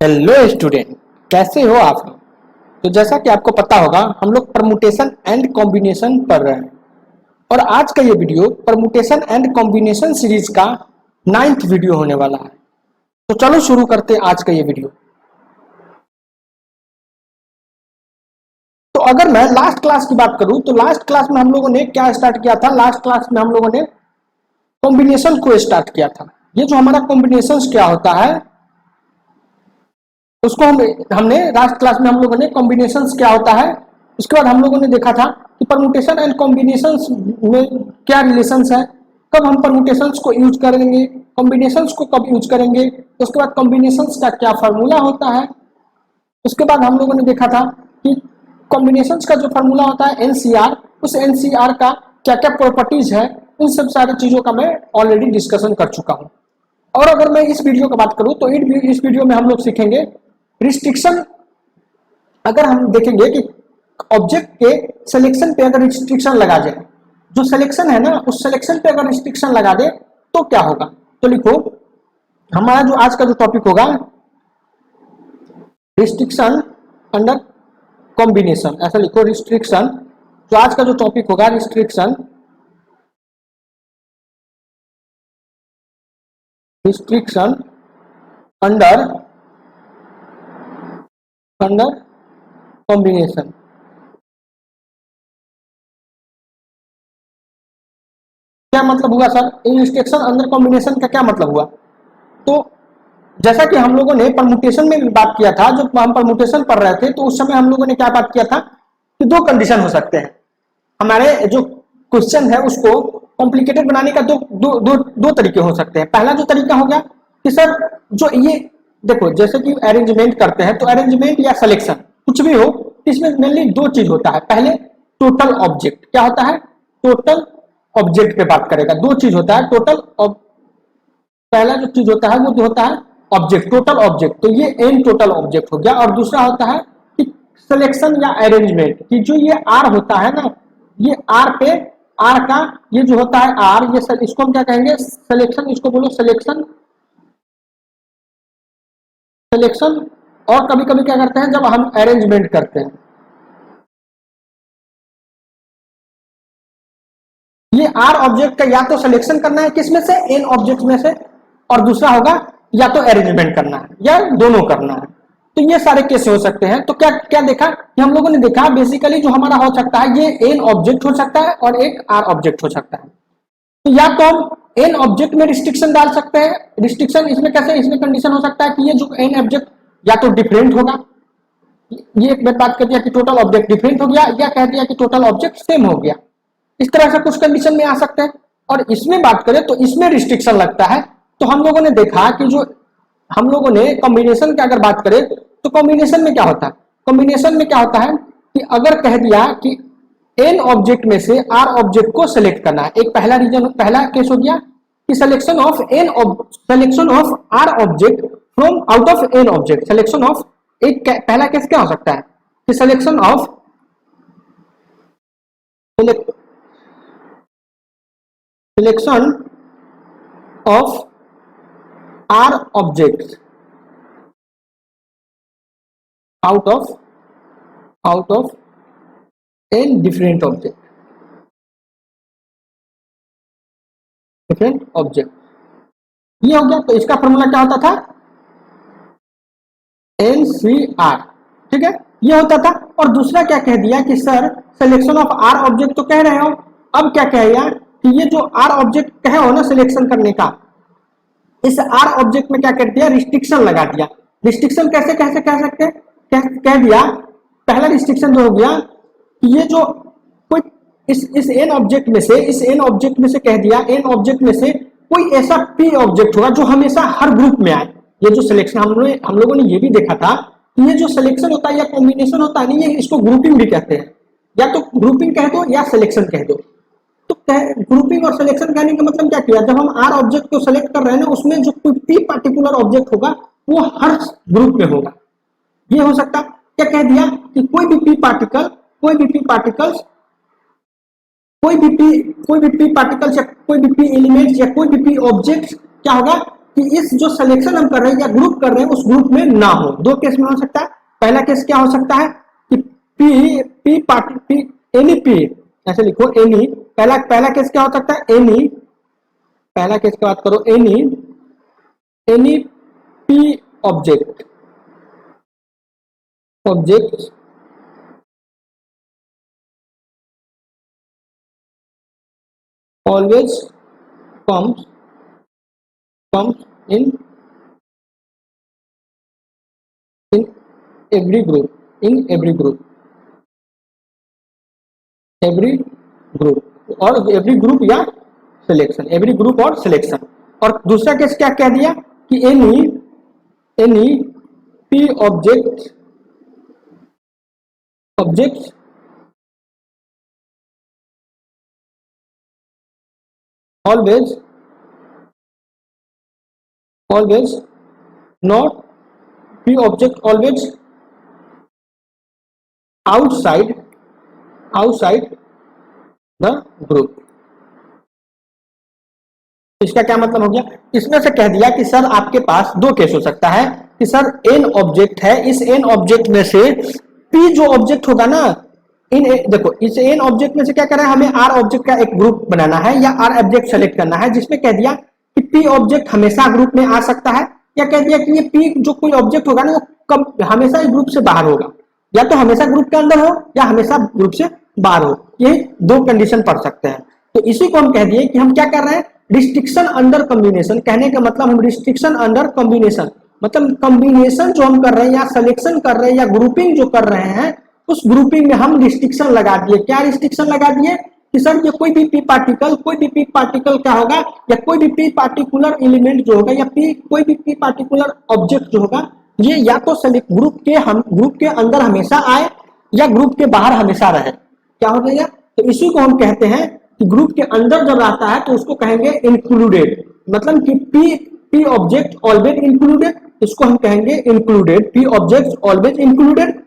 Hello student, कैसे हो आप लोग। तो जैसा कि आपको पता होगा हम लोग परमुटेशन एंड कॉम्बिनेशन पढ़ रहे हैं और आज का ये video permutation and combination series का 9th वीडियो होने वाला है। तो चलो शुरू करते हैं आज का ये वीडियो। तो अगर मैं लास्ट क्लास की बात करूं तो लास्ट क्लास में हम लोगों ने क्या स्टार्ट किया था। लास्ट क्लास में हम लोगों ने कॉम्बिनेशन को स्टार्ट किया था। ये जो हमारा कॉम्बिनेशन क्या होता है उसको हमने लास्ट क्लास में हम लोगों ने कॉम्बिनेशंस क्या होता है, उसके बाद हम लोगों ने देखा था कि परमुटेशन एंड कॉम्बिनेशंस में क्या रिलेशंस है, कब हम परमुटेशंस को यूज करेंगे, कॉम्बिनेशंस को कब यूज करेंगे, उसके बाद कॉम्बिनेशंस का क्या फार्मूला होता है। उसके बाद हम लोगों ने देखा था कि कॉम्बिनेशंस का जो फार्मूला होता है एनसीआर, उस एनसीआर का क्या क्या प्रॉपर्टीज है, उन सब सारी चीजों का मैं ऑलरेडी डिस्कशन कर चुका हूँ। और अगर मैं इस वीडियो की बात करूँ तो इस वीडियो में हम लोग सीखेंगे रिस्ट्रिक्शन। अगर हम देखेंगे कि ऑब्जेक्ट के सिलेक्शन पे अगर रिस्ट्रिक्शन लगा जाए, जो सिलेक्शन है ना उस सिलेक्शन पे अगर रिस्ट्रिक्शन लगा दे तो क्या होगा। तो लिखो हमारा जो आज का जो टॉपिक होगा रिस्ट्रिक्शन अंडर कॉम्बिनेशन, ऐसा लिखो रिस्ट्रिक्शन। जो आज का जो टॉपिक होगा रिस्ट्रिक्शन अंडर कॉम्बिनेशन। क्या मतलब हुआ सर, रिस्ट्रिक्शन अंडर कॉम्बिनेशन का क्या मतलब हुआ। तो जैसा कि हम लोगों ने परमुटेशन में भी बात किया था, जब हम परमुटेशन पढ़ रहे थे तो उस समय हम लोगों ने क्या बात किया था कि दो कंडीशन हो सकते हैं। हमारे जो क्वेश्चन है उसको कॉम्प्लिकेटेड बनाने का दो दो दो दो तरीके हो सकते हैं। पहला जो तरीका हो गया कि सर जो ये देखो जैसे कि अरेंजमेंट करते हैं तो अरेंजमेंट या सिलेक्शन कुछ भी हो, इसमें मेनली दो चीज होता है। पहले टोटल ऑब्जेक्ट क्या होता है, टोटल ऑब्जेक्ट पे बात करेगा। दो चीज होता है टोटल, पहला जो चीज होता है वो जो होता है ऑब्जेक्ट, टोटल ऑब्जेक्ट, तो ये एन टोटल ऑब्जेक्ट हो गया। और दूसरा होता है कि सिलेक्शन या अरेंजमेंट, कि जो ये आर होता है ना, ये आर पे आर का ये जो होता है आर, ये इसको हम क्या कहेंगे सिलेक्शन, इसको बोलो सिलेक्शन। सिलेक्शन और कभी कभी क्या करते हैं जब हम अरेंजमेंट करते हैं, ये आर ऑब्जेक्ट का या तो सिलेक्शन करना है किसमें से, एन ऑब्जेक्ट में से, और दूसरा होगा या तो अरेंजमेंट करना है या दोनों करना है। तो ये सारे केस हो सकते हैं। तो क्या क्या देखा कि हम लोगों ने देखा बेसिकली जो हमारा हो सकता है ये एन ऑब्जेक्ट हो सकता है और एक आर ऑब्जेक्ट हो सकता है। तो या तो हम एन ऑब्जेक्ट में रिस्ट्रिक्शन डाल सकते हैं। रिस्ट्रिक्शन इसमें कैसे, इसमें कंडीशन हो सकता है कि ये जो एन ऑब्जेक्ट या तो डिफरेंट होगा, ये एक बात कर दिया कि टोटल ऑब्जेक्ट डिफरेंट हो गया, या कह दिया कि टोटल ऑब्जेक्ट सेम हो गया। इस तरह से कुछ कंडीशन में आ सकते हैं। और इसमें बात करें तो इसमें रिस्ट्रिक्शन लगता है। तो हम लोगों ने देखा कि जो हम लोगों ने कॉम्बिनेशन की अगर बात करें तो कॉम्बिनेशन में क्या होता है, कॉम्बिनेशन में क्या होता है कि अगर कह दिया कि एन ऑब्जेक्ट में से आर ऑब्जेक्ट को सिलेक्ट करना है, एक पहला रीजन पहला केस हो गया कि selection of r object from out of n object. Selection of एक पहला केस क्या हो सकता है कि selection of r object out of n different object, ये हो गया। तो इसका फॉर्मूला क्या होता था, NCR, ठीक है, ये होता था। और दूसरा क्या कह दिया कि sir selection of r object तो कह रहे हो, अब क्या कह दिया कि ये जो आर ऑब्जेक्ट कहे हो ना सिलेक्शन करने का, इस आर ऑब्जेक्ट में क्या कर दिया रिस्ट्रिक्शन लगा दिया। रिस्ट्रिक्शन कैसे कैसे कह सकते हैं, कह दिया पहला रिस्ट्रिक्शन जो हो गया कि ये जो कोई इस एन ऑब्जेक्ट में से, इस एन ऑब्जेक्ट में से कह दिया एन ऑब्जेक्ट में से कोई ऐसा पी ऑब्जेक्ट होगा जो हमेशा हर ग्रुप में आए। ये जो सिलेक्शन हम लोगों ने ये भी देखा था कि ये जो सिलेक्शन होता है या कॉम्बिनेशन होता है, ये इसको ग्रुपिंग भी कहते हैं, या तो ग्रुपिंग कह दो या सिलेक्शन कह दो। तो ग्रुपिंग और सिलेक्शन कहने का मतलब क्या किया, जब हम आर ऑब्जेक्ट को सिलेक्ट कर रहे हैं ना उसमें जो कोई पी पर्टिकुलर ऑब्जेक्ट होगा वो हर ग्रुप में होगा। ये हो सकता क्या कह दिया कि कोई भी पी पार्टिकल्स कोई भी पी पार्टिकल्स या कोई भी पी एलिमेंट्स या कोई भी पी ऑब्जेक्ट क्या होगा कि इस जो सिलेक्शन हम कर रहे हैं या ग्रुप कर रहे हैं उस ग्रुप में ना हो। दो केस में हो सकता है। पहला केस क्या हो सकता है कि P P party P any P, ऐसे लिखो एनी, पहला पहला केस क्या हो सकता है, एनी, पहला केस की बात करो, any any P object object always comes in every group, in every group और every group या सिलेक्शन, every group और सिलेक्शन। और दूसरा केस क्या कह दिया कि any P object always not p object always outside the group. इसका क्या मतलब हो गया, इसमें से कह दिया कि सर आपके पास दो केस हो सकता है कि सर एन ऑब्जेक्ट है, इस एन ऑब्जेक्ट में से पी जो ऑब्जेक्ट होगा ना, देखो इस एन ऑब्जेक्ट में से क्या करना है, हमें आर ऑब्जेक्ट का एक ग्रुप बनाना है या आर ऑब्जेक्ट सेलेक्ट करना है, जिसमें कह दिया कि पी ऑब्जेक्ट हमेशा ग्रुप में आ सकता है, या कह दिया कि ये पी जो कोई ऑब्जेक्ट होगा ना वो कब हमेशा इस ग्रुप से बाहर होगा, या तो हमेशा ग्रुप के अंदर हो या हमेशा ग्रुप से बाहर हो। ये दो कंडीशन पढ़ सकते हैं। तो इसी को हम कह दिए कि हम क्या कर रहे हैं, रिस्ट्रिक्शन अंडर कॉम्बिनेशन। कहने का मतलब हम रिस्ट्रिक्शन अंडर कॉम्बिनेशन, मतलब कॉम्बिनेशन जो हम कर रहे हैं या सिलेक्शन कर रहे हैं या ग्रुपिंग जो कर रहे हैं, उस ग्रुपिंग में हम रिस्ट्रिक्शन लगा दिए। क्या रिस्ट्रिक्शन लगा दिए कि सर ये कोई भी पी पार्टिकल क्या होगा, या कोई भी पी पार्टिकुलर एलिमेंट जो होगा, या कोई भी पी पार्टिकुलर ऑब्जेक्ट जो होगा, ये या तो ग्रुप के अंदर हमेशा आए या ग्रुप के बाहर हमेशा रहे। क्या हो गया, तो इसी को हम कहते हैं कि ग्रुप के अंदर जब आता है तो उसको कहेंगे इंक्लूडेड, मतलब कि पी ऑब्जेक्ट ऑलवेज इंक्लूडेड, इसको हम कहेंगे included, P object always included.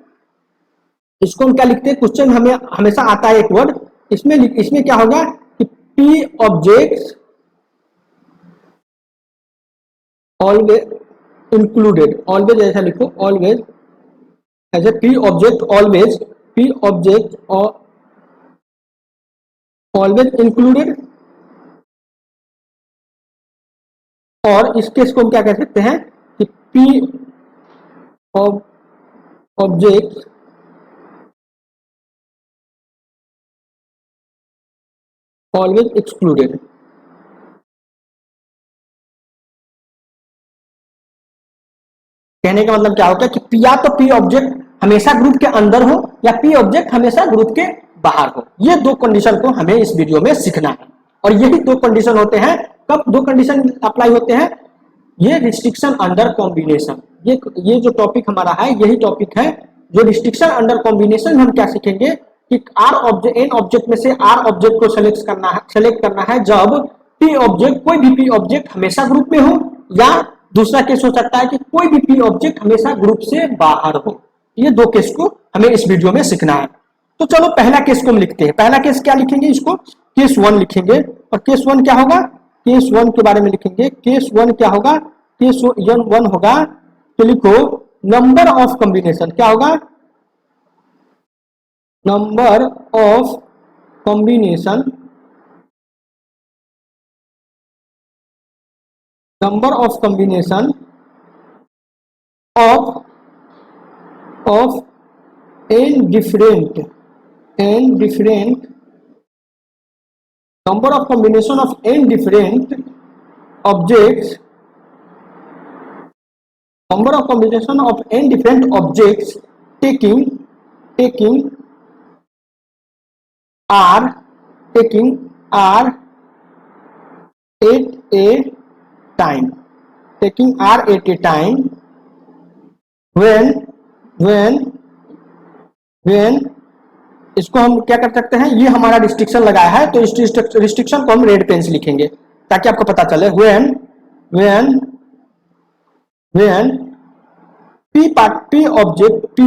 इसको हम क्या लिखते हैं, क्वेश्चन हमें हमेशा आता है एक वर्ड, इसमें क्या होगा कि p object always included, always ऐसा लिखो, always as a p object always, p object always included. और इस केस को हम क्या कह सकते हैं कि पी ऑब्जेक्ट ऑलवेज एक्सक्लूडेड। कहने का मतलब क्या होता है कि या तो पी ऑब्जेक्ट हमेशा ग्रुप के अंदर हो या पी ऑब्जेक्ट हमेशा ग्रुप के बाहर हो। ये दो कंडीशन को हमें इस वीडियो में सीखना है, और यही दो कंडीशन होते हैं। कब दो कंडीशन अप्लाई होते हैं, ये रिस्ट्रिक्शन अंडर कॉम्बिनेशन, ये जो टॉपिक हमारा है यही टॉपिक है। जो रिस्ट्रिक्शन अंडर कॉम्बिनेशन हम क्या सीखेंगे कि आर ऑब्जेक्ट एन ऑब्जेक्ट में से आर ऑब्जेक्ट को सेलेक्ट करना है जब पी ऑब्जेक्ट कोई भी पी ऑब्जेक्ट हमेशा ग्रुप में हो, या दूसरा केस हो सकता है कि कोई भी पी ऑब्जेक्ट हमेशा ग्रुप से बाहर हो। ये दो केस को हमें इस वीडियो में सीखना है। तो चलो पहला केस को हम लिखते हैं। पहला केस क्या लिखेंगे, इसको केस वन लिखेंगे। और केस वन क्या होगा, केस वन के बारे में लिखेंगे। केस वन क्या होगा, केस वन होगा, तो लिखो नंबर ऑफ कॉम्बिनेशन। क्या होगा, number of combination, number of combination of n different number of combination of n different objects, number of combination of n different objects taking r at a time, taking r at a time when इसको हम क्या कर सकते हैं, ये हमारा restriction लगाया है तो इस रिस्ट्रिक्शन को हम रेड पेन से लिखेंगे ताकि आपको पता चले। when p object p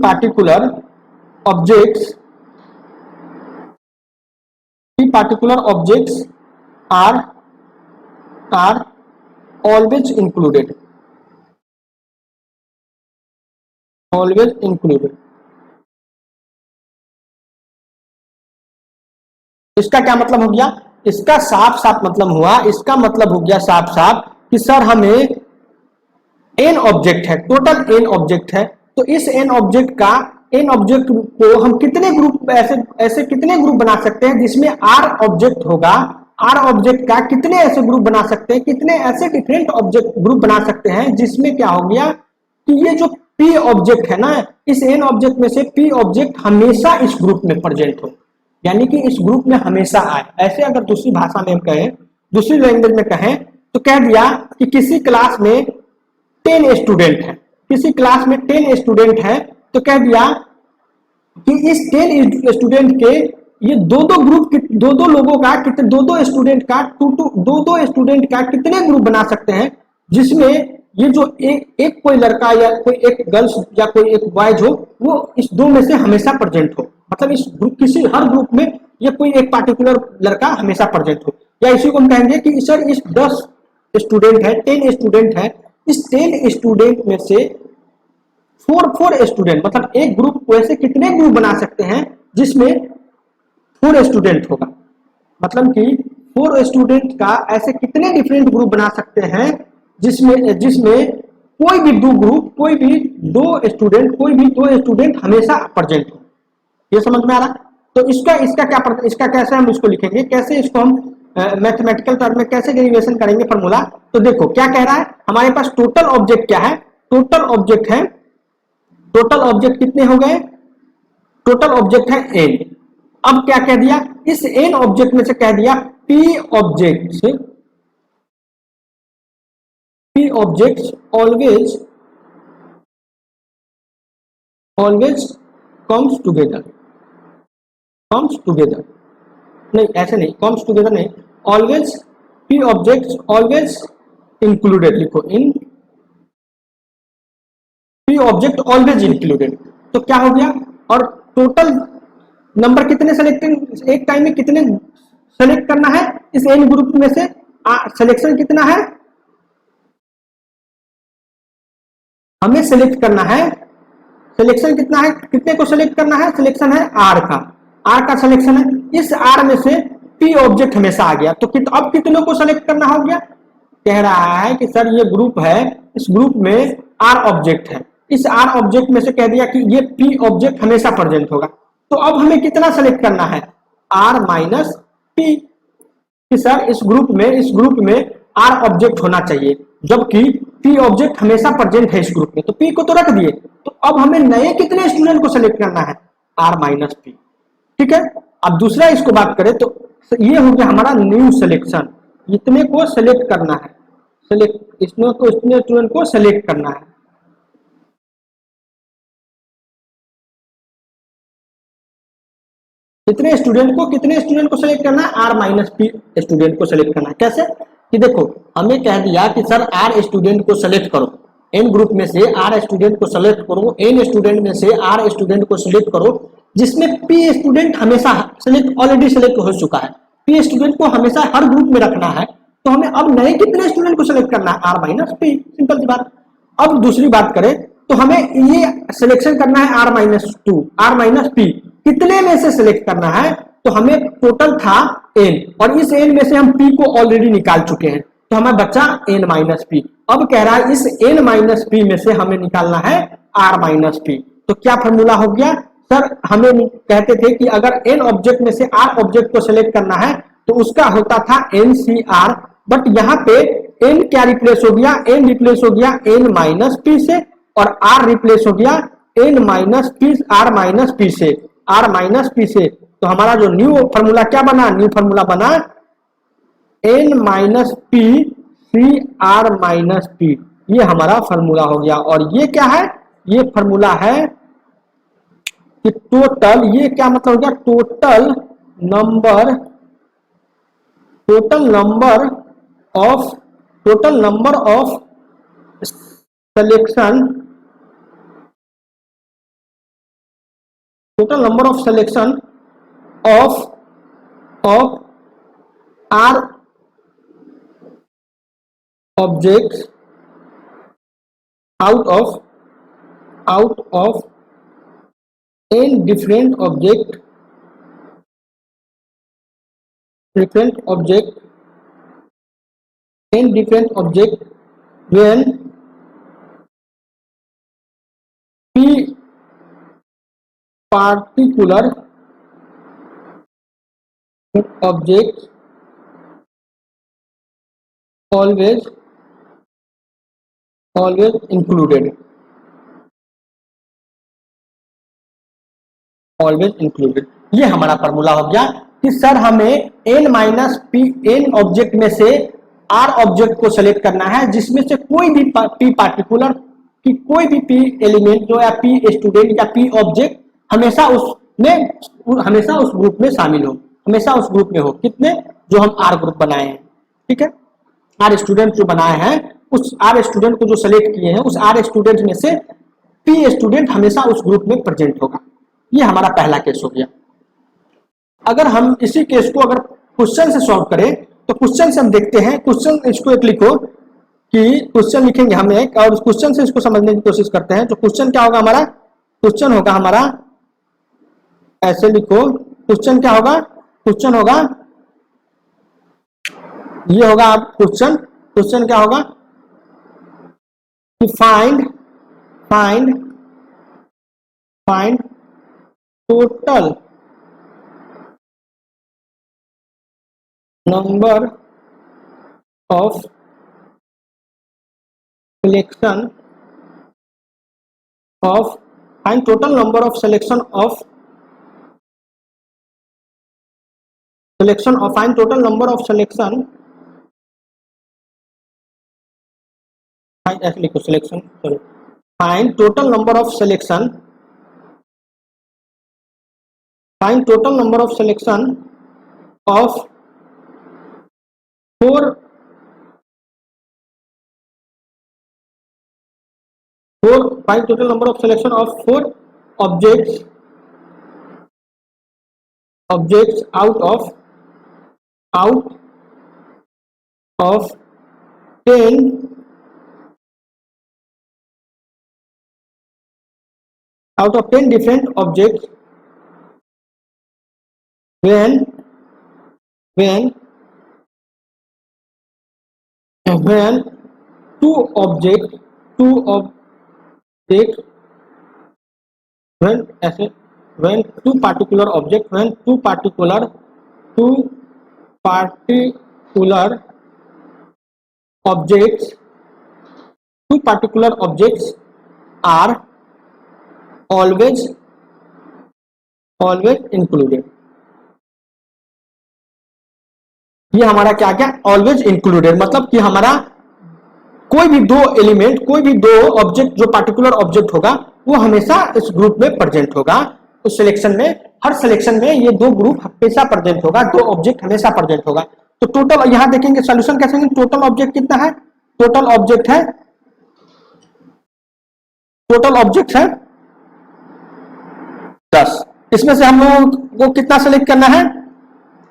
particular objects particular objects are always included, always included। इसका क्या मतलब हो गया? इसका साफ साफ मतलब हुआ, इसका मतलब हो गया साफ साफ कि सर हमें एन ऑब्जेक्ट है, टोटल एन ऑब्जेक्ट है, तो इस एन ऑब्जेक्ट का, एन ऑब्जेक्ट को हम कितने ग्रुप, ऐसे ऐसे कितने ग्रुप बना सकते हैं जिसमें आर ऑब्जेक्ट होगा, आर ऑब्जेक्ट का कितने ऐसे ग्रुप बना सकते हैं, कितने ऐसे डिफरेंट ऑब्जेक्ट ग्रुप बना सकते हैं जिसमें क्या हो गया कि ये जो पी ऑब्जेक्ट है ना, इस एन ऑब्जेक्ट में से पी ऑब्जेक्ट हमेशा इस ग्रुप में प्रेजेंट हो, यानी कि इस ग्रुप में हमेशा आए। ऐसे अगर दूसरी भाषा में कहें, दूसरी लैंग्वेज में कहें, तो कह दिया कि किसी क्लास में 10 स्टूडेंट है, किसी क्लास में 10 स्टूडेंट है, तो कह दिया कि इस 10 स्टूडेंट के ये दो दो ग्रुप, दो दो लोगों का, कितने, दो दो स्टूडेंट का, दो दो स्टूडेंट का कितने ग्रुप बना सकते हैं जिसमें ये जो एक कोई लड़का या कोई एक गर्ल्स या कोई एक बॉयज हो, वो इस दो में से हमेशा प्रेजेंट हो, मतलब इस ग्रुप, किसी हर ग्रुप में ये कोई एक पार्टिकुलर लड़का हमेशा प्रेजेंट हो। या इसी को हम कहेंगे कि सर इस 10 स्टूडेंट है, 10 स्टूडेंट है, इस 10 स्टूडेंट में से फोर स्टूडेंट, मतलब एक ग्रुप को ऐसे कितने ग्रुप बना सकते हैं जिसमें 4 स्टूडेंट होगा, मतलब कि 4 स्टूडेंट का ऐसे कितने डिफरेंट ग्रुप बना सकते हैं जिसमें जिसमें कोई भी दो ग्रुप, कोई भी दो स्टूडेंट, कोई भी दो स्टूडेंट हमेशा प्रेजेंट हो। ये समझ में आ रहा? तो इसका इसका क्या, इसका कैसे हम इसको लिखेंगे, कैसे इसको हम मैथमेटिकल टर्म में कैसे डेरिवेशन करेंगे फॉर्मूला? तो देखो क्या कह रहा है, हमारे पास टोटल ऑब्जेक्ट क्या है, टोटल ऑब्जेक्ट है, टोटल ऑब्जेक्ट कितने हो गए, टोटल ऑब्जेक्ट है एन। अब क्या कह दिया, इस एन ऑब्जेक्ट में से कह दिया P object, P objects always always comes together, comes together, नहीं ऐसे नहीं, कम्स टुगेदर नहीं, always, P objects always included, लिखो इन, पी ऑब्जेक्ट ऑलवेज इंक्लूडेड। तो क्या हो गया, और टोटल नंबर कितने सेलेक्ट, एक टाइम में कितने सेलेक्ट करना है इस एन ग्रुप में से, सिलेक्शन कितना है, हमें सेलेक्ट करना है, सिलेक्शन कितना है, कितने को सेलेक्ट करना है, सिलेक्शन है आर का, आर का सिलेक्शन है, इस आर में से पी ऑब्जेक्ट हमेशा आ गया, तो अब कितनों को सेलेक्ट करना हो गया, कह रहा है कि सर ये ग्रुप है, इस ग्रुप में आर ऑब्जेक्ट है, इस आर ऑब्जेक्ट में से कह दिया कि ये पी ऑब्जेक्ट हमेशा प्रेजेंट होगा, तो अब हमें कितना सेलेक्ट करना है, आर माइनस पी, कि सर इस ग्रुप में आर ऑब्जेक्ट होना चाहिए, जबकि पी ऑब्जेक्ट हमेशा प्रेजेंट है इस ग्रुप में, तो पी को तो रख दिए, तो अब हमें नए कितने स्टूडेंट को सेलेक्ट करना है, आर माइनस पी। ठीक है, अब दूसरा इसको बात करें तो ये हो गया हमारा न्यू सिलेक्शन, इतने को सेलेक्ट करना है, सेलेक्ट इसमें को, इतने स्टूडेंट को सेलेक्ट करना है। कितने स्टूडेंट को सेलेक्ट करना है, आर माइनस पी स्टूडेंट को सेलेक्ट करना है। कैसे कि देखो हमें कह दिया कि सर आर स्टूडेंट को सेलेक्ट करो, एन ग्रुप में से आर स्टूडेंट को सेलेक्ट करो, एन स्टूडेंट में से आर स्टूडेंट को सेलेक्ट करो जिसमें पी स्टूडेंट हमेशा सेलेक्ट, ऑलरेडी सेलेक्ट हो चुका है, पी स्टूडेंट को हमेशा हर ग्रुप में रखना है, तो हमें अब नए कितने स्टूडेंट को सेलेक्ट करना है, आर माइनस पी, सिंपल सी बात। अब दूसरी बात करें तो हमें ये सिलेक्शन करना है r minus two, r minus p कितने में से सिलेक्ट करना है, तो हमें टोटल था एन, और इस एन में से हम पी को ऑलरेडी निकाल चुके हैं, तो हमें बचा एन माइनस पी। अब कह रहा है इस एन माइनस पी में से हमें निकालना है आर माइनस पी, तो क्या फॉर्मूला हो गया, सर हमें कहते थे कि अगर एन ऑब्जेक्ट में से आर ऑब्जेक्ट को सिलेक्ट करना है तो उसका होता था एन सी आर, बट यहाँ पे एन क्या रिप्लेस हो गया, एन रिप्लेस हो गया एन माइनस पी से, और आर रिप्लेस हो गया n minus p, r minus p से, आर माइनस पी से। तो हमारा जो न्यू फॉर्मूला क्या बना, न्यू फॉर्मूला बना n minus p C r minus p, ये हमारा फॉर्मूला हो गया। और ये क्या है, ये फॉर्मूला है कि टोटल, ये क्या मतलब हो गया, total number of selection, total number of selection of r objects out of n different object n different object when p particular object always included ये हमारा फॉर्मूला हो गया कि सर हमें n minus P n object में से r object को select करना है जिसमें से कोई भी p पार्टिकुलर की कोई भी p एलिमेंट जो या p स्टूडेंट या p ऑब्जेक्ट हमेशा उस ग्रुप में शामिल हो, हमेशा उस ग्रुप में हो। कितने? जो हम r ग्रुप बनाए हैं, ठीक है, r स्टूडेंट जो बनाए हैं उस r स्टूडेंट को जो सेलेक्ट किए हैं उस r स्टूडेंट में से p स्टूडेंट हमेशा उस ग्रुप में प्रेजेंट होगा। ये हमारा पहला केस हो गया। अगर हम इसी केस को अगर क्वेश्चन से सॉल्व करें तो क्वेश्चन से हम देखते हैं, क्वेश्चन इसको एक लिखो कि क्वेश्चन लिखेंगे हम एक और उस क्वेश्चन से इसको समझने की कोशिश करते हैं। तो क्वेश्चन क्या होगा हमारा? क्वेश्चन होगा हमारा, ऐसे लिखो, क्वेश्चन क्या होगा? क्वेश्चन होगा ये होगा आप क्वेश्चन क्या होगा कि find total number of selection of find total number of selection of find total number of selection ऐसे लिखो selection sorry find total number of selection of find total number of selection of 4 objects out of 10 different objects when two objects when two particular objects are always included। ये हमारा क्या क्या always included, मतलब कि हमारा कोई भी दो एलिमेंट, कोई भी दो ऑब्जेक्ट जो पार्टिकुलर ऑब्जेक्ट होगा वो हमेशा इस ग्रुप में प्रेजेंट होगा। उस सिलेक्शन में, हर सिलेक्शन में ये दो ग्रुप हमेशा प्रेजेंट होगा, दो ऑब्जेक्ट हमेशा प्रेजेंट होगा। तो टोटल यहां देखेंगे सॉल्यूशन कैसे, टोटल ऑब्जेक्ट कितना है? टोटल ऑब्जेक्ट है 10। इसमें से हम लोगों को कितना सेलेक्ट करना है?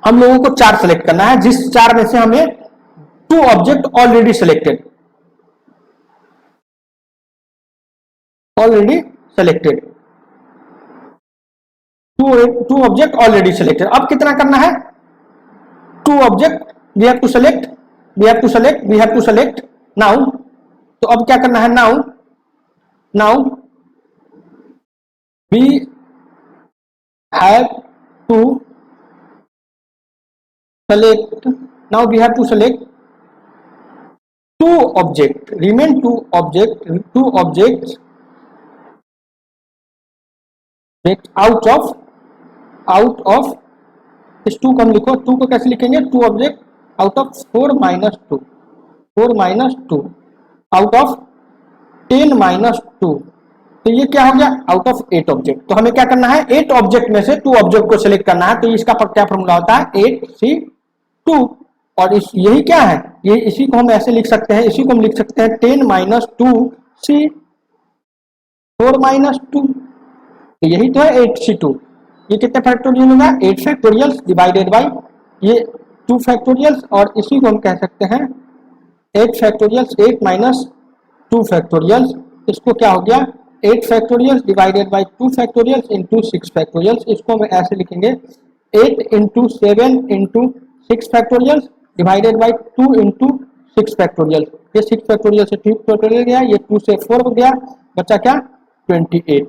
हम लोगों को 4 सेलेक्ट करना है, जिस 4 में से हमें 2 object already selected two object already selected. अब कितना करना है? 2 object we have to select now. तो अब क्या करना है? Now we have to select 2 objects, remain 2 objects out of इस 2 को हम लिखो, 2 को कैसे लिखेंगे? 2 object out of 4 minus 2 out of 10 minus 2। तो ये क्या हो गया? Out of 8 object. तो हमें क्या करना है? 8 ऑब्जेक्ट में से 2 ऑब्जेक्ट को सिलेक्ट करना है। तो इसका क्या फॉर्मूला होता है? 8C2। और यही क्या है? ये इसी को हम ऐसे लिख सकते हैं, इसी को हम लिख सकते हैं 10 माइनस 2C4 माइनस 2। यही तो है 8C2। ये कितने फैक्टोरियल होगा? 8 फैक्टोरियल डिवाइडेड बाई ये 2 फैक्टोरियल्स और इसी को हम कह सकते हैं 8 फैक्टोरियल्स, 8 माइनस 2 फैक्टोरियल्स, इसको क्या हो गया 8 factorials divided by 2 factorials into 6 factorials. इसको हम ऐसे लिखेंगे 8 into 7 into 6 factorials divided by 2 into 6 factorial. ये 6 फैक्टोरियल से 2 फैक्टोरियल गया, ये 2 से 4 हो गया, बचा क्या 28।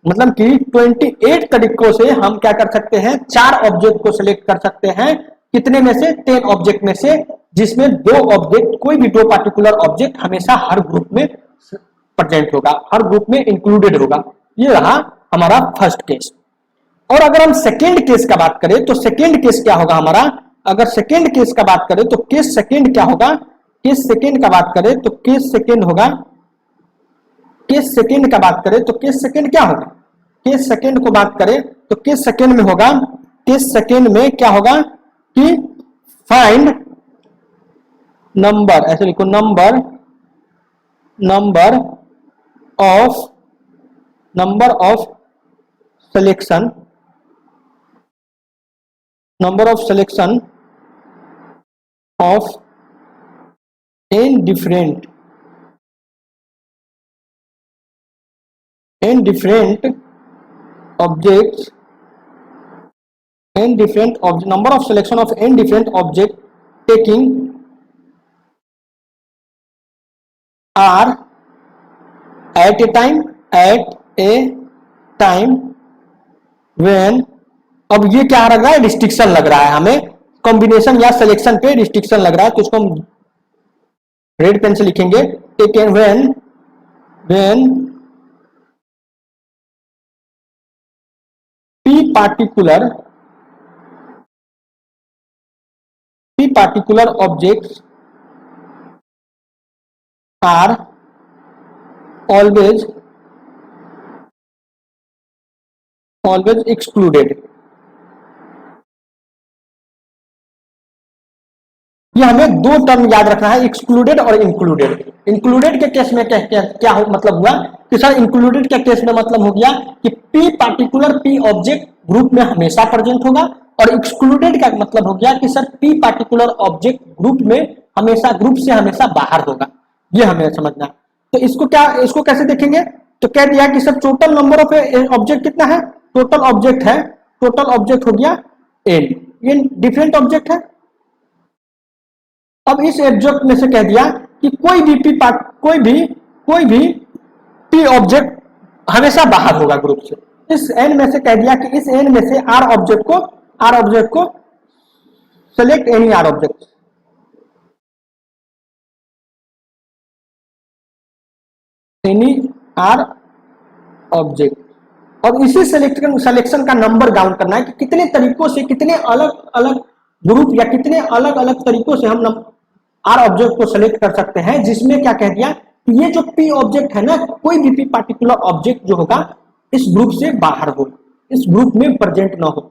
मतलब कि 28 तरीकों से हम क्या कर सकते हैं, 4 ऑब्जेक्ट को सिलेक्ट कर सकते हैं। कितने में से 10 ऑब्जेक्ट में से, जिसमें 2 ऑब्जेक्ट, कोई भी 2 पार्टिकुलर ऑब्जेक्ट हमेशा हर ग्रुप में प्रेजेंट होगा, हर ग्रुप में इंक्लूडेड होगा। ये रहा हमारा फर्स्ट केस। और अगर हम सेकेंड केस का बात करें तो सेकेंड केस क्या होगा हमारा, अगर सेकेंड केस का बात करें तो केस सेकेंड क्या होगा, केस सेकेंड का बात करें तो केस सेकेंड होगा, केस सेकेंड का बात करें तो केस सेकेंड क्या होगा, केस सेकेंड को बात करें तो केस सेकेंड में होगा, केस सेकेंड में क्या होगा कि फाइंड नंबर, ऐसे लिखो number of selection, number of selection of n different objects, number of selection of n different object taking r at a time when, अब ये क्या लग रहा है, रिस्ट्रिक्शन लग रहा है हमें, कॉम्बिनेशन या सिलेक्शन पे रिस्ट्रिक्शन लग रहा है, तो इसको हम रेड पेन से लिखेंगे, taken when p particular objects are always excluded। ये हमें 2 टर्म याद रखना है, एक्सक्लूडेड और इंक्लूडेड। इंक्लूडेड के केस में क्या हो, मतलब हुआ कि सर इंक्लूडेड के केस में मतलब हो गया कि p particular p object group में हमेशा प्रेजेंट होगा, और एक्सक्लूडेड का मतलब हो गया कि sir p particular object group में हमेशा, ग्रुप से हमेशा बाहर होगा। ये हमें समझना। तो इसको कैसे देखेंगे, तो कह दिया कि sir total number of object कितना है, टोटल ऑब्जेक्ट हो गया n, ये डिफरेंट ऑब्जेक्ट है। अब इस ऑब्जेक्ट में से कह दिया कि कोई भी p ऑब्जेक्ट हमेशा बाहर होगा ग्रुप से। इस n में से कह दिया कि इस n में से r ऑब्जेक्ट को सेलेक्ट एनी r ऑब्जेक्ट, और इसी सिलेक्शन का नंबर काउंट करना है कि कितने तरीकों से, कितने अलग अलग ग्रुप या कितने अलग अलग तरीकों से हम आर ऑब्जेक्ट को सेलेक्ट कर सकते हैं, जिसमें क्या कह दिया कि ये जो पी ऑब्जेक्ट है ना, कोई भी पी पार्टिकुलर ऑब्जेक्ट जो होगा इस ग्रुप से बाहर हो, इस ग्रुप में प्रेजेंट ना हो।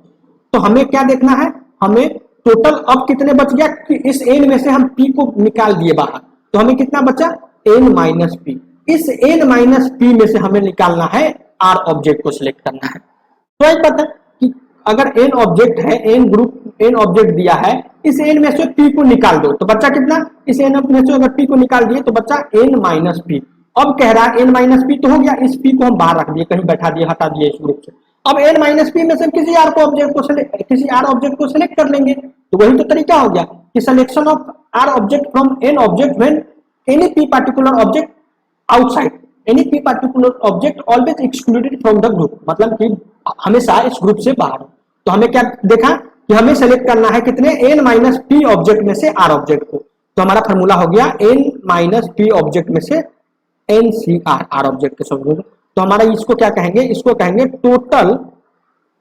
तो हमें क्या देखना है, हमें टोटल अब कितने बच गया कि इस एन में से हम पी को निकाल दिए बाहर, तो हमें कितना बचा एन माइनस पी। इस एन माइनस पी में से हमें निकालना है आर ऑब्जेक्ट को सिलेक्ट करना है। तो एक पता कि अगर एन ऑब्जेक्ट है, एन ऑब्जेक्ट दिया है, इस एन में से पी को निकाल दो तो बच्चा कितना, इस एन में से अगर पी को निकाल दिए तो बच्चा एन माइनस पी। अब कह रहा है एन माइनस पी तो हो गया, इस पी को हम बाहर रख दिए, कहीं बैठा दिए, हटा दिए इस ग्रुप से। अब एन माइनस पी में से किसी आर ऑब्जेक्ट को सिलेक्ट कर लेंगे, तो वही तो तरीका हो गया कि selection of r object from n object when any p particular object outside, any p particular object always excluded from the group, मतलब कि हमेशा इस ग्रुप से बाहर हो। तो हमें क्या देखा कि हमें सेलेक्ट करना है कितने एन माइनस पी ऑब्जेक्ट में से आर ऑब्जेक्ट को। तो हमारा फॉर्मूला हो गया एन माइनस पी ऑब्जेक्ट में से n C r, r object के सब। तो हमारा इसको क्या कहेंगे, इसको कहेंगे टोटल।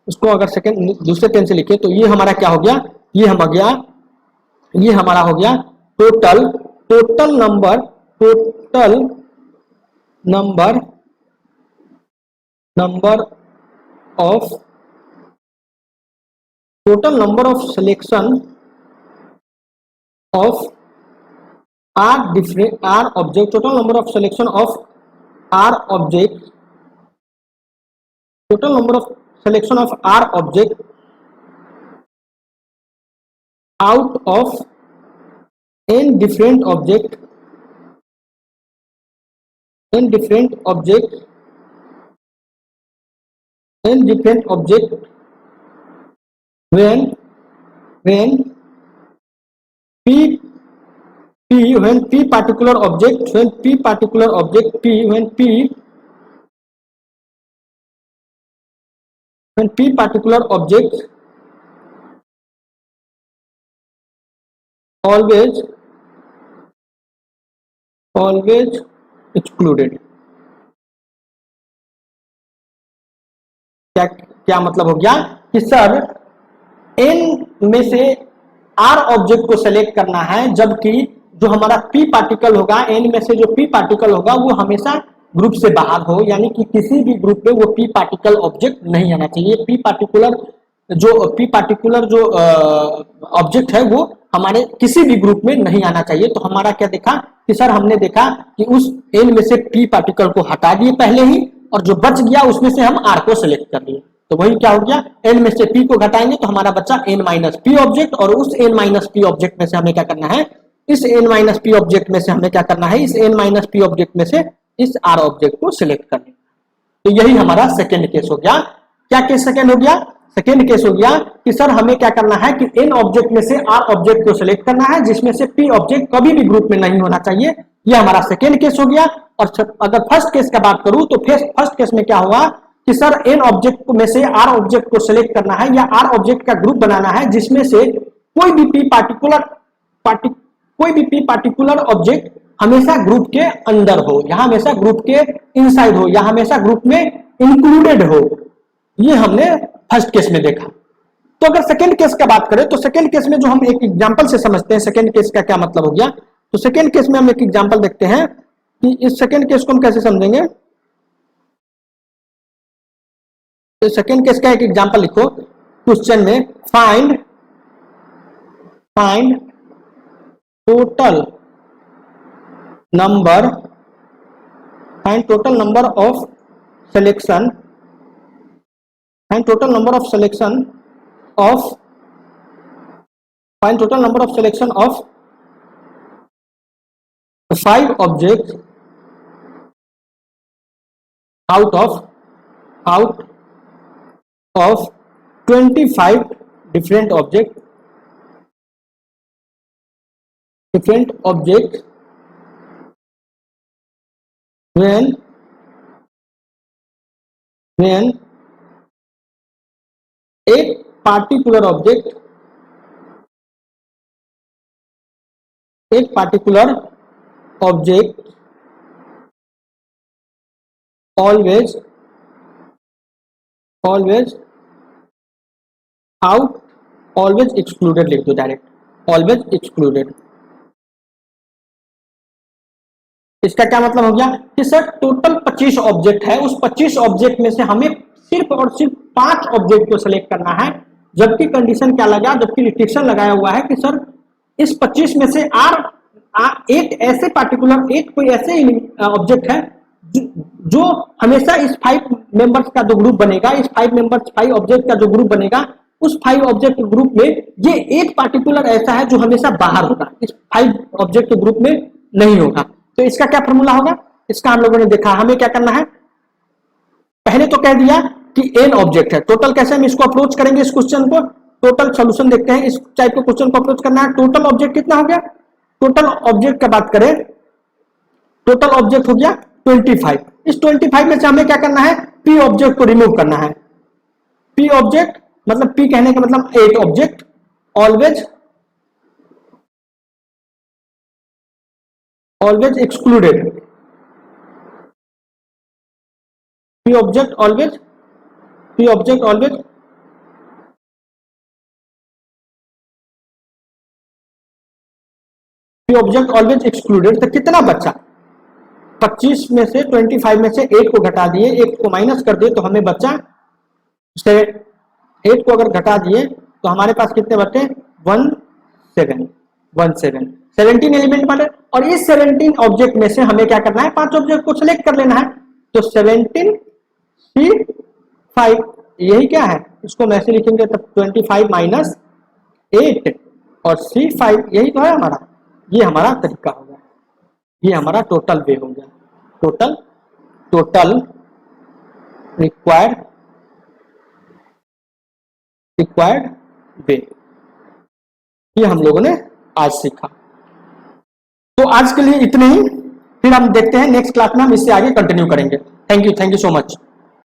इसको अगर सेकंड दूसरे पेन से लिखे तो ये हमारा क्या हो गया, ये हमारा हो गया total number of selection of r object, total number of selection of r object, total number of selection of r object out of n different object n different object n different object when p when p particular object when p particular object p when p particular object always excluded। क्या क्या मतलब हो गया कि sir n में से r object को select करना है, जबकि जो हमारा p पार्टिकल होगा, n में से जो p पार्टिकल होगा वो हमेशा ग्रुप से बाहर हो, यानी कि किसी भी ग्रुप में वो p पार्टिकल ऑब्जेक्ट नहीं आना चाहिए। p पार्टिकुलर जो ऑब्जेक्ट है वो हमारे किसी भी ग्रुप में नहीं आना चाहिए। तो हमारा क्या देखा कि सर हमने देखा कि उस n में से p पार्टिकल को हटा दिए पहले ही, और जो बच गया उसमें से हम r को सिलेक्ट कर लिए। तो वही क्या हो गया, n में से p को घटाएंगे तो हमारा बच्चा n माइनस p ऑब्जेक्ट, और उस n माइनस p ऑब्जेक्ट में से हमें क्या करना है, इस n माइनस p ऑब्जेक्ट में से हमें क्या करना है, इस n माइनस p ऑब्जेक्ट में से इस r ऑब्जेक्ट को सिलेक्ट करना। तो यही हमारा सेकेंड केस हो गया। क्या केस सेकेंड हो गया, सेकेंड केस हो गया कि सर हमें क्या करना है कि n ऑब्जेक्ट में से r ऑब्जेक्ट को सिलेक्ट करना है, जिसमें से p ऑब्जेक्ट कभी भी ग्रुप में नहीं होना चाहिए। ये हमारा सेकेंड केस हो गया। और अगर फर्स्ट केस का बात करूं तो फर्स्ट केस में क्या हुआ कि सर n ऑब्जेक्ट में से r ऑब्जेक्ट को सिलेक्ट करना है या r ऑब्जेक्ट का ग्रुप बनाना है जिसमें से कोई भी p पार्टिकुलर ऑब्जेक्ट हमेशा ग्रुप के अंदर हो, या हमेशा ग्रुप के इनसाइड हो, या हमेशा ग्रुप में इंक्लूडेड हो। ये हमने फर्स्ट केस में देखा। तो अगर सेकेंड केस का बात करें तो सेकेंड केस में जो हम एक एग्जांपल से समझते हैं सेकेंड केस का क्या मतलब हो गया। तो सेकेंड केस में हम एक एग्जांपल देखते हैं कि इस सेकेंड केस को हम कैसे समझेंगे। तो सेकेंड केस का एक एग्जांपल लिखो क्वेश्चन में, find total number of selection of 5 objects out of 25 different objects when एक particular object always excluded, लिख दो डायरेक्ट, always excluded। इसका क्या मतलब हो गया कि सर टोटल 25 ऑब्जेक्ट है, उस 25 ऑब्जेक्ट में से हमें सिर्फ और सिर्फ 5 ऑब्जेक्ट को सिलेक्ट करना है, जबकि कंडीशन क्या लगा, जबकि रिस्ट्रिक्शन लगाया हुआ है कि सर इस 25 में से एक ऐसे पार्टिकुलर एक कोई ऐसे ऑब्जेक्ट है जो हमेशा इस 5 मेंबर्स का जो ग्रुप बनेगा, इस 5 ऑब्जेक्ट का जो ग्रुप बनेगा, उस 5 ऑब्जेक्ट ग्रुप में ये एक पार्टिकुलर ऐसा है जो हमेशा बाहर होगा, इस 5 ऑब्जेक्ट ग्रुप में नहीं होगा। तो इसका क्या फॉर्मूला होगा, इसका हम लोगों ने देखा। हमें क्या करना है, पहले तो कह दिया कि n ऑब्जेक्ट है, टोटल कैसे हम इसको अप्रोच करेंगे, इस क्वेश्चन को टोटल सॉल्यूशन देखते हैं, इस टाइप के क्वेश्चन को अप्रोच करना है। टोटल ऑब्जेक्ट कितना हो गया, टोटल ऑब्जेक्ट का बात करें, टोटल ऑब्जेक्ट हो गया 25। इस 25 में से हमें क्या करना है, p ऑब्जेक्ट को रिमूव करना है। p ऑब्जेक्ट मतलब p कहने का मतलब 8 object always excluded, p object always excluded। तो कितना बचा, 25 में से 25 में से 8 को घटा दिए, 1 को माइनस कर दिए तो हमें बचा 8 को अगर घटा दिए तो हमारे पास कितने बचे 17 एलिमेंट बने। और इस 17 ऑब्जेक्ट में से हमें क्या करना है, 5 ऑब्जेक्ट को सिलेक्ट कर लेना है। तो 17 C5 यही क्या है, इसको हम ऐसे लिखेंगे तब 25 माइनस 8 और C5 यही तो है हमारा, ये हमारा तरीका हो गया, ये हमारा टोटल वे हो गया, टोटल रिक्वायर्ड वे, ये हम लोगों ने आज सीखा। तो आज के लिए इतने ही, फिर हम देखते हैं नेक्स्ट क्लास में हम इससे आगे कंटिन्यू करेंगे। Thank you so much.